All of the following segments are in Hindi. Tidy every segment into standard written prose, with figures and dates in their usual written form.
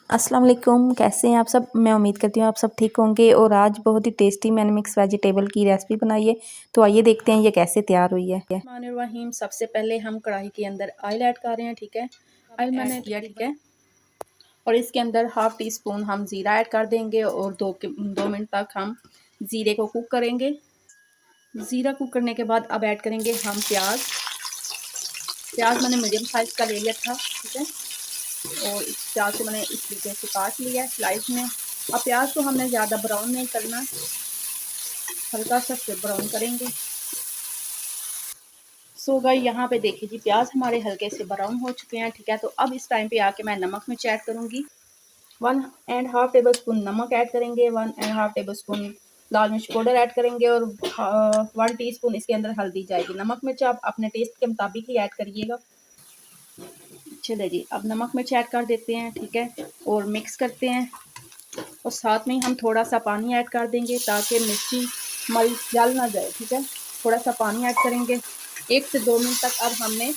अस्सलाम वालेकुम, कैसे हैं आप सब। मैं उम्मीद करती हूँ आप सब ठीक होंगे। और आज बहुत ही टेस्टी मैंने मिक्स वेजिटेबल की रेसिपी बनाई है, तो आइए देखते हैं ये कैसे तैयार हुई है। रहीम, सबसे पहले हम कढ़ाई के अंदर ऑयल ऐड कर रहे हैं। ठीक है, ऑयल मैंने किया। ठीक है, और इसके अंदर हाफ़ टी स्पून हम ज़ीरा ऐड कर देंगे और दो मिनट तक हम ज़ीरे को कुक करेंगे। ज़ीरा कुक करने के बाद अब ऐड करेंगे हम प्याज मैंने मीडियम साइज़ का ले लिया था। ठीक है, और इस प्याज को मैंने इस तरीके से काट लिया है स्लाइस में। अब प्याज को हमने ज़्यादा ब्राउन नहीं करना, हल्का सा ब्राउन करेंगे। सो गई यहाँ पे देखिए जी, प्याज हमारे हल्के से ब्राउन हो चुके हैं। ठीक है, तो अब इस टाइम पे आके मैं नमक मिर्च ऐड करूँगी। 1.5 टेबल स्पून नमक ऐड करेंगे, 1.5 टेबल स्पून लाल मिर्च पाउडर ऐड करेंगे और 1 टीस्पून इसके अंदर हल्दी जाएगी। नमक मिर्च आप अपने टेस्ट के मुताबिक ही ऐड करिएगा। चलिए जी, अब नमक मिर्च ऐड कर देते हैं। ठीक है, और मिक्स करते हैं और साथ में ही हम थोड़ा सा पानी ऐड कर देंगे ताकि मिर्ची हमारी जल ना जाए। ठीक है, थोड़ा सा पानी ऐड करेंगे। 1 से 2 मिनट तक अब हमने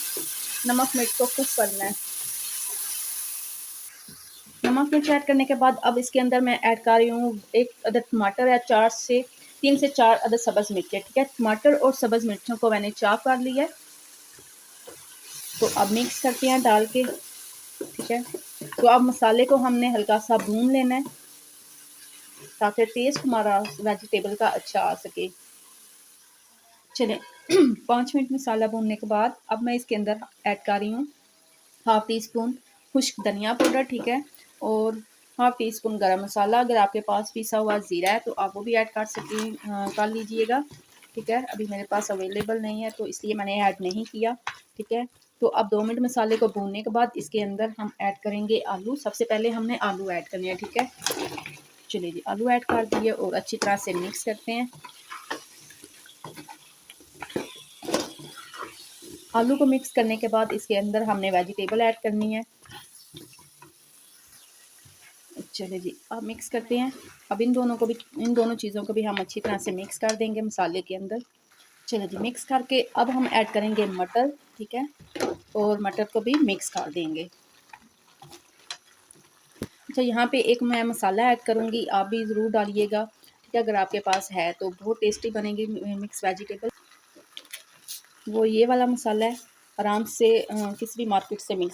नमक मिर्च को कुक करना है। नमक मिर्च ऐड करने के बाद अब इसके अंदर मैं ऐड कर रही हूँ 1 अदद टमाटर है, 3 से 4 अदद सब्ज़ मिर्चें। ठीक है, टमाटर और सब्ज़ मिर्चों को मैंने चॉप कर लिया है। तो अब मिक्स करते हैं डाल के। ठीक है, तो अब मसाले को हमने हल्का सा भून लेना है ताकि टेस्ट हमारा वेजिटेबल का अच्छा आ सके। चलें 5 मिनट मसाला भूनने के बाद अब मैं इसके अंदर ऐड कर रही हूँ हाफ़ टी स्पून खुश्क धनिया पाउडर। ठीक है, और हाफ़ टी स्पून गरम मसाला। अगर आपके पास पिसा हुआ ज़ीरा है तो आप वो भी ऐड कर लीजिएगा। ठीक है, अभी मेरे पास अवेलेबल नहीं है तो इसलिए मैंने ऐड नहीं किया। ठीक है, तो अब 2 मिनट मसाले को भूनने के बाद इसके अंदर हम ऐड करेंगे आलू। सबसे पहले हमने आलू ऐड करने हैं। ठीक है, चलिए जी, आलू ऐड कर दिए और अच्छी तरह से मिक्स करते हैं। आलू को मिक्स करने के बाद इसके अंदर हमने वेजिटेबल ऐड करनी है। चलिए जी, अब मिक्स करते हैं। अब इन दोनों चीज़ों को भी हम अच्छी तरह से मिक्स कर देंगे मसाले के अंदर। चलिए जी, मिक्स करके अब हम ऐड करेंगे मटर। ठीक है, और मटर को भी मिक्स कर देंगे। अच्छा, यहाँ पे एक मैं मसाला ऐड करूँगी, आप भी ज़रूर डालिएगा। ठीक है, अगर आपके पास है तो बहुत टेस्टी बनेगी मिक्स वेजिटेबल। वो ये वाला मसाला है, आराम से किसी भी मार्केट से मिल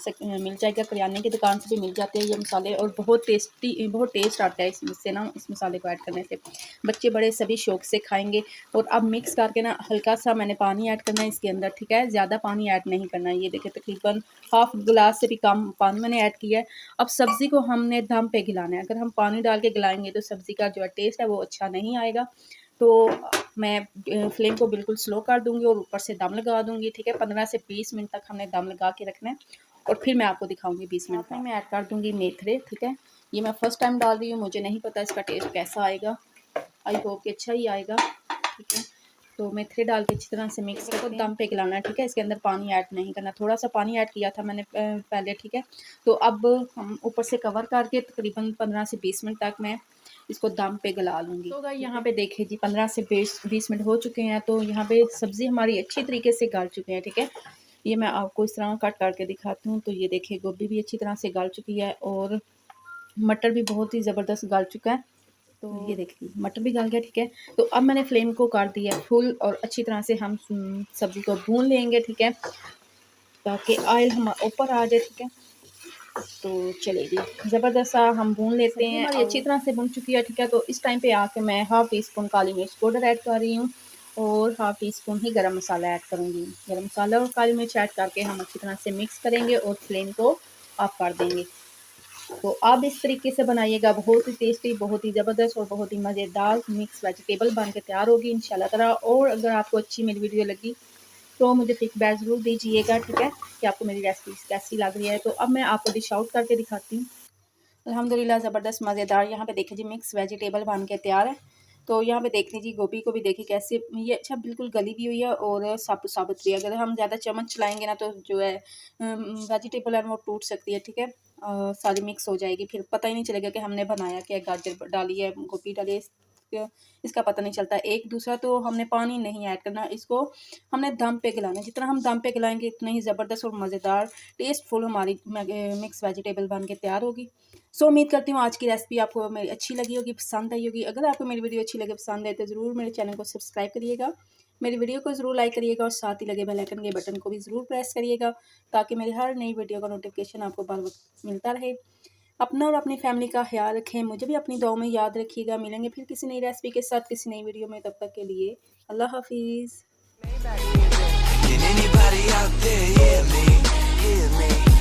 जाएगा, करियाने की दुकान से भी मिल जाते हैं ये मसाले। और बहुत टेस्ट आता है इससे ना, इस मसाले को ऐड करने से बच्चे बड़े सभी शौक से खाएंगे। और अब मिक्स करके ना हल्का सा मैंने पानी ऐड करना है इसके अंदर। ठीक है, ज़्यादा पानी ऐड नहीं करना है। ये देखिए तकरीबन हाफ़ गिलास से भी कम पानी मैंने ऐड किया है। अब सब्ज़ी को हमने दम पे गलाना है। अगर हम पानी डाल के गलाएंगे तो सब्ज़ी का जो टेस्ट है वो अच्छा नहीं आएगा। तो मैं फ्लेम को बिल्कुल स्लो कर दूँगी और ऊपर से दम लगा दूँगी। ठीक है, 15 से 20 मिनट तक हमने दम लगा के रखना है और फिर मैं आपको दिखाऊँगी 20 मिनट में मैं ऐड कर दूँगी मेथरे। ठीक है, ये मैं फ़र्स्ट टाइम डाल रही हूँ, मुझे नहीं पता इसका टेस्ट कैसा आएगा। आई होप कि अच्छा ही आएगा। ठीक है, तो मेथरे डाल के अच्छी तरह से मिक्स करके दम पे गलाना है। ठीक है, इसके अंदर पानी ऐड नहीं करना, थोड़ा सा पानी ऐड किया था मैंने पहले। ठीक है, तो अब हम ऊपर से कवर करके तकरीबन 15 से 20 मिनट तक मैं इसको दम पे गला लूँगी। तो गाइस यहाँ पे देखिए जी 15 से 20 मिनट हो चुके हैं। तो यहाँ पे सब्ज़ी हमारी अच्छी तरीके से गल चुकी है। ठीक है, ये मैं आपको इस तरह कट करके दिखाती हूँ। तो ये देखिए गोभी भी अच्छी तरह से गल चुकी है और मटर भी बहुत ही ज़बरदस्त गल चुका है। तो ये देखिए मटर भी गल गया। ठीक है, तो अब मैंने फ्लेम को कर दिया फुल और अच्छी तरह से हम सब्ज़ी को भून लेंगे। ठीक है, ताकि ऑयल हम ऊपर आ जाए। ठीक है, तो चलिए जी, ज़बरदस्त सा हम भून लेते हैं। हमारी अच्छी तरह से भून चुकी है। ठीक है, तो इस टाइम पे आके मैं हाफ़ टी स्पून काली मिर्च पाउडर ऐड कर रही हूँ और हाफ़ टी स्पून ही गरम मसाला ऐड करूँगी। गरम मसाला और काली मिर्च ऐड करके हम अच्छी तरह से मिक्स करेंगे और फ्लेम को ऑफ कर देंगे। तो आप इस तरीके से बनाइएगा, बहुत ही टेस्टी, बहुत ही ज़बरदस्त और बहुत ही मज़ेदार मिक्स वेजिटेबल बन के तैयार होगी इंशाल्लाह ताला। और अगर आपको अच्छी मेरी वीडियो लगी तो मुझे फीडबैक ज़रूर दीजिएगा। ठीक है, कि आपको मेरी रेसिपी कैसी लग रही है। तो अब मैं आपको डिश आउट करके दिखाती हूँ। अल्हम्दुलिल्लाह ज़बरदस्त मज़ेदार यहाँ पे देखिए जी मिक्स वेजिटेबल बन के तैयार है। तो यहाँ पे देख लीजिए गोभी को भी देखिए कैसे ये अच्छा बिल्कुल गली भी हुई है और साबुत साबुत भी है। अगर हम ज़्यादा चम्मच चलाएँगे ना तो जो है वेजिटेबल है वो टूट सकती है। ठीक है, सारी मिक्स हो जाएगी, फिर पता ही नहीं चलेगा कि हमने बनाया क्या है। गाजर डाली है, गोभी डाली है, इसका पता नहीं चलता। एक दूसरा तो हमने पानी नहीं ऐड करना, इसको हमने दम पे गलाना। जितना हम दम पे गलाएंगे इतना ही ज़बरदस्त और मज़ेदार टेस्टफुल हमारी मिक्स वेजिटेबल बन के तैयार होगी। सो उम्मीद करती हूँ आज की रेसिपी आपको मेरी अच्छी लगी होगी, पसंद आई होगी। अगर आपको मेरी वीडियो अच्छी लगे, पसंद आए तो ज़रूर मेरे चैनल को सब्सक्राइब करिएगा, मेरी वीडियो को ज़रूर लाइक करिएगा और साथ ही लगे बेल आइकन के बटन को भी ज़रूर प्रेस करिएगा ताकि मेरी हर नई वीडियो का नोटिफिकेशन आपको बर वक्त मिलता रहे। अपना और अपनी फैमिली का ख्याल रखें, मुझे भी अपनी दुआओं में याद रखिएगा। मिलेंगे फिर किसी नई रेसिपी के साथ किसी नई वीडियो में, तब तक के लिए अल्लाह हाफिज़। Can anybody out there hear me? Hear me?